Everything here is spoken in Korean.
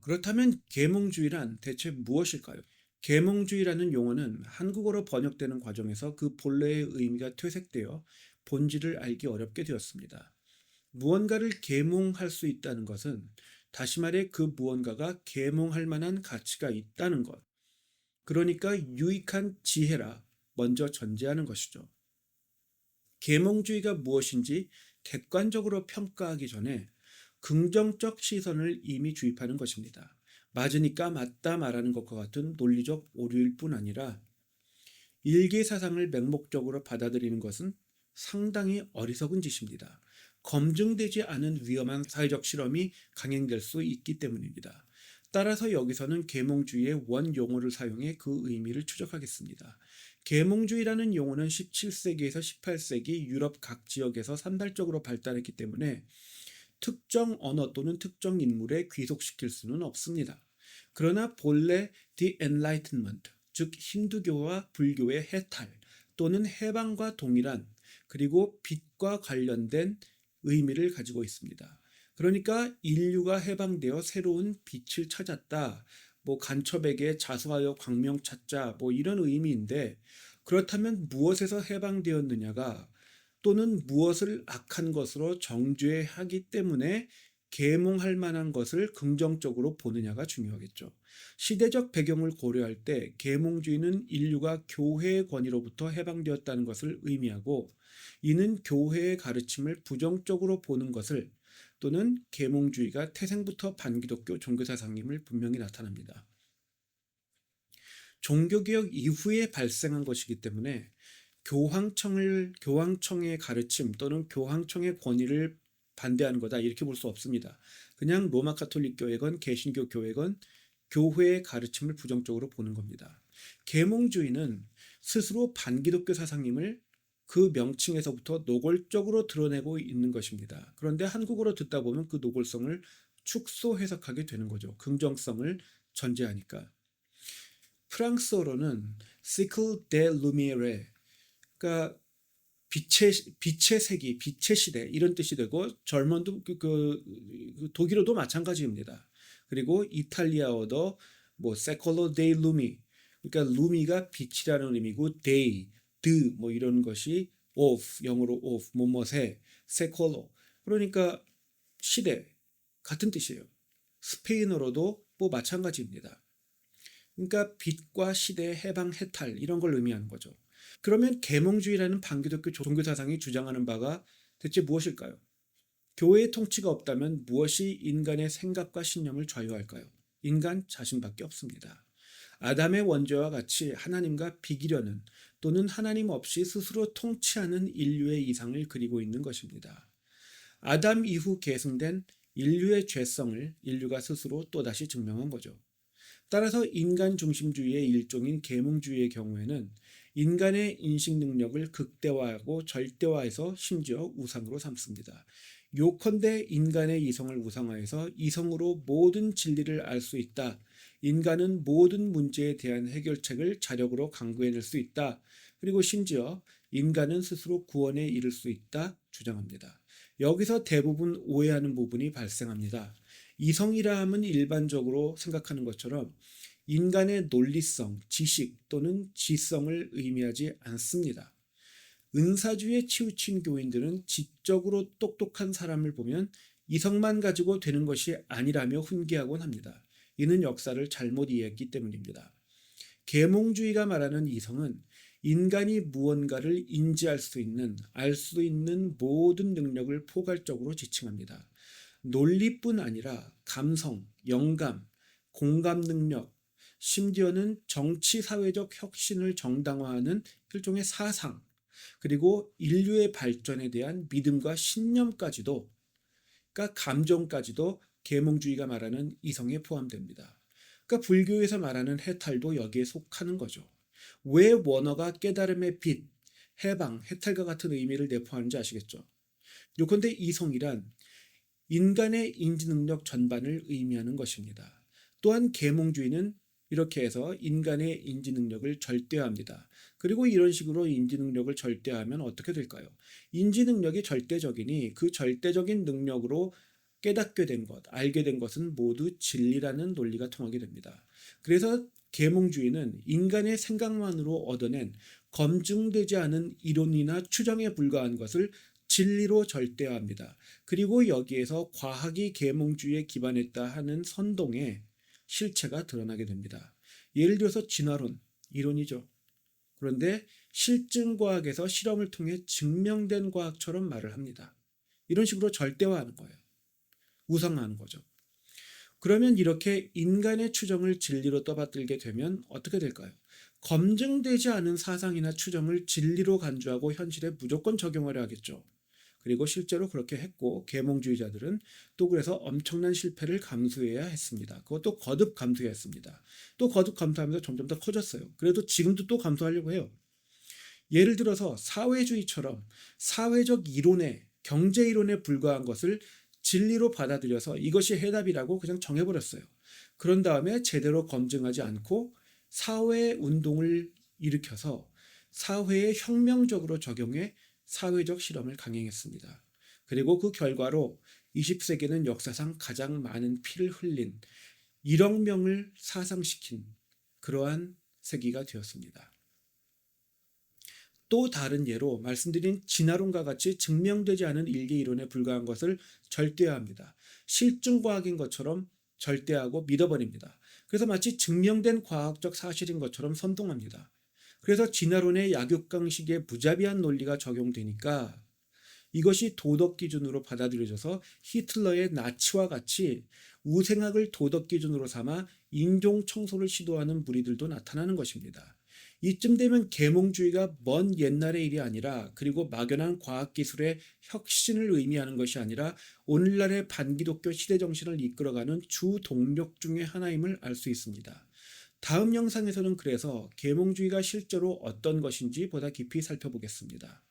그렇다면 계몽주의란 대체 무엇일까요? 계몽주의라는 용어는 한국어로 번역되는 과정에서 그 본래의 의미가 퇴색되어 본질을 알기 어렵게 되었습니다. 무언가를 계몽할 수 있다는 것은 다시 말해 그 무언가가 계몽할 만한 가치가 있다는 것, 그러니까 유익한 지혜라 먼저 전제하는 것이죠. 계몽주의가 무엇인지 객관적으로 평가하기 전에 긍정적 시선을 이미 주입하는 것입니다. 맞으니까 맞다 말하는 것과 같은 논리적 오류일 뿐 아니라 일개 사상을 맹목적으로 받아들이는 것은 상당히 어리석은 짓입니다. 검증되지 않은 위험한 사회적 실험이 강행될 수 있기 때문입니다. 따라서 여기서는 계몽주의의 원 용어를 사용해 그 의미를 추적하겠습니다. 계몽주의라는 용어는 17세기에서 18세기 유럽 각 지역에서 산발적으로 발달했기 때문에 특정 언어 또는 특정 인물에 귀속시킬 수는 없습니다. 그러나 본래 The Enlightenment, 즉 힌두교와 불교의 해탈 또는 해방과 동일한 그리고 빛과 관련된 의미를 가지고 있습니다. 그러니까 인류가 해방되어 새로운 빛을 찾았다. 뭐 간첩에게 자수하여 광명 찾자. 뭐 이런 의미인데 그렇다면 무엇에서 해방되었느냐가 또는 무엇을 악한 것으로 정죄하기 때문에 계몽할 만한 것을 긍정적으로 보느냐가 중요하겠죠. 시대적 배경을 고려할 때 계몽주의는 인류가 교회의 권위로부터 해방되었다는 것을 의미하고 이는 교회의 가르침을 부정적으로 보는 것을 또는 계몽주의가 태생부터 반기독교 종교사상임을 분명히 나타납니다. 종교개혁 이후에 발생한 것이기 때문에 교황청의 가르침 또는 교황청의 권위를 반대하는 거다 이렇게 볼 수 없습니다. 그냥 로마 가톨릭 교회건 개신교 교회건 교회의 가르침을 부정적으로 보는 겁니다. 계몽주의는 스스로 반기독교 사상임을 그 명칭에서부터 노골적으로 드러내고 있는 것입니다. 그런데 한국어로 듣다 보면 그 노골성을 축소 해석하게 되는 거죠. 긍정성을 전제하니까. 프랑스어로는 siècle de lumière, 그러니까 빛의 세기, 빛의 시대 이런 뜻이 되고 젊은도 독일어도 마찬가지입니다. 그리고 이탈리아어도 뭐 secolo dei lumi, 그러니까 루미가 빛이라는 의미고 dei, 뭐 이런 것이 of, 영어로 of, 뭐뭐새, secolo, 그러니까 시대 같은 뜻이에요. 스페인어로도 뭐 마찬가지입니다. 그러니까 빛과 시대의 해방, 해탈 이런 걸 의미하는 거죠. 그러면 계몽주의라는 반기독교 종교 사상이 주장하는 바가 대체 무엇일까요? 교회의 통치가 없다면 무엇이 인간의 생각과 신념을 좌우할까요? 인간 자신밖에 없습니다. 아담의 원죄와 같이 하나님과 비기려는 또는 하나님 없이 스스로 통치하는 인류의 이상을 그리고 있는 것입니다. 아담 이후 계승된 인류의 죄성을 인류가 스스로 또다시 증명한 거죠. 따라서 인간 중심주의의 일종인 계몽주의의 경우에는 인간의 인식 능력을 극대화하고 절대화해서 심지어 우상으로 삼습니다. 요컨대 인간의 이성을 우상화해서 이성으로 모든 진리를 알 수 있다. 인간은 모든 문제에 대한 해결책을 자력으로 강구해낼 수 있다. 그리고 심지어 인간은 스스로 구원에 이를 수 있다 주장합니다. 여기서 대부분 오해하는 부분이 발생합니다. 이성이라 함은 일반적으로 생각하는 것처럼 인간의 논리성, 지식 또는 지성을 의미하지 않습니다. 은사주에 치우친 교인들은 지적으로 똑똑한 사람을 보면 이성만 가지고 되는 것이 아니라며 훈계하곤 합니다. 이는 역사를 잘못 이해했기 때문입니다. 계몽주의가 말하는 이성은 인간이 무언가를 인지할 수 있는, 알 수 있는 모든 능력을 포괄적으로 지칭합니다. 논리뿐 아니라 감성, 영감, 공감 능력, 심지어는 정치 사회적 혁신을 정당화하는 일종의 사상, 그리고 인류의 발전에 대한 믿음과 신념까지도, 그러니까 감정까지도 계몽주의가 말하는 이성에 포함됩니다. 그러니까 불교에서 말하는 해탈도 여기에 속하는 거죠. 왜 원어가 깨달음의 빛, 해방, 해탈과 같은 의미를 내포하는지 아시겠죠? 요컨대 이성이란 인간의 인지 능력 전반을 의미하는 것입니다. 또한 계몽주의는 이렇게 해서 인간의 인지 능력을 절대화합니다. 그리고 이런 식으로 인지 능력을 절대화하면 어떻게 될까요? 인지 능력이 절대적이니 그 절대적인 능력으로 깨닫게 된 것, 알게 된 것은 모두 진리라는 논리가 통하게 됩니다. 그래서 계몽주의는 인간의 생각만으로 얻어낸 검증되지 않은 이론이나 추정에 불과한 것을 진리로 절대화합니다. 그리고 여기에서 과학이 계몽주의에 기반했다 하는 선동의 실체가 드러나게 됩니다. 예를 들어서 진화론, 이론이죠. 그런데 실증과학에서 실험을 통해 증명된 과학처럼 말을 합니다. 이런 식으로 절대화하는 거예요. 우상화하는 거죠. 그러면 이렇게 인간의 추정을 진리로 떠받들게 되면 어떻게 될까요? 검증되지 않은 사상이나 추정을 진리로 간주하고 현실에 무조건 적용하려 하겠죠. 그리고 실제로 그렇게 했고 계몽주의자들은 또 그래서 엄청난 실패를 감수해야 했습니다. 그것도 거듭 감수해야 했습니다. 또 거듭 감수하면서 점점 더 커졌어요. 그래도 지금도 또 감수하려고 해요. 예를 들어서 사회주의처럼 사회적 이론에 경제 이론에 불과한 것을 진리로 받아들여서 이것이 해답이라고 그냥 정해버렸어요. 그런 다음에 제대로 검증하지 않고 사회 운동을 일으켜서 사회에 혁명적으로 적용해 사회적 실험을 강행했습니다. 그리고 그 결과로 20세기는 역사상 가장 많은 피를 흘린 1억 명을 사상시킨 그러한 세기가 되었습니다. 또 다른 예로 말씀드린 진화론과 같이 증명되지 않은 일개 이론에 불과한 것을 절대화합니다. 실증과학인 것처럼 절대하고 믿어버립니다. 그래서 마치 증명된 과학적 사실인 것처럼 선동합니다. 그래서 진화론의 약육강식의 무자비한 논리가 적용되니까 이것이 도덕 기준으로 받아들여져서 히틀러의 나치와 같이 우생학을 도덕 기준으로 삼아 인종 청소를 시도하는 무리들도 나타나는 것입니다. 이쯤 되면 계몽주의가 먼 옛날의 일이 아니라 그리고 막연한 과학기술의 혁신을 의미하는 것이 아니라 오늘날의 반기독교 시대 정신을 이끌어가는 주 동력 중의 하나임을 알 수 있습니다. 다음 영상에서는 그래서 계몽주의가 실제로 어떤 것인지 보다 깊이 살펴보겠습니다.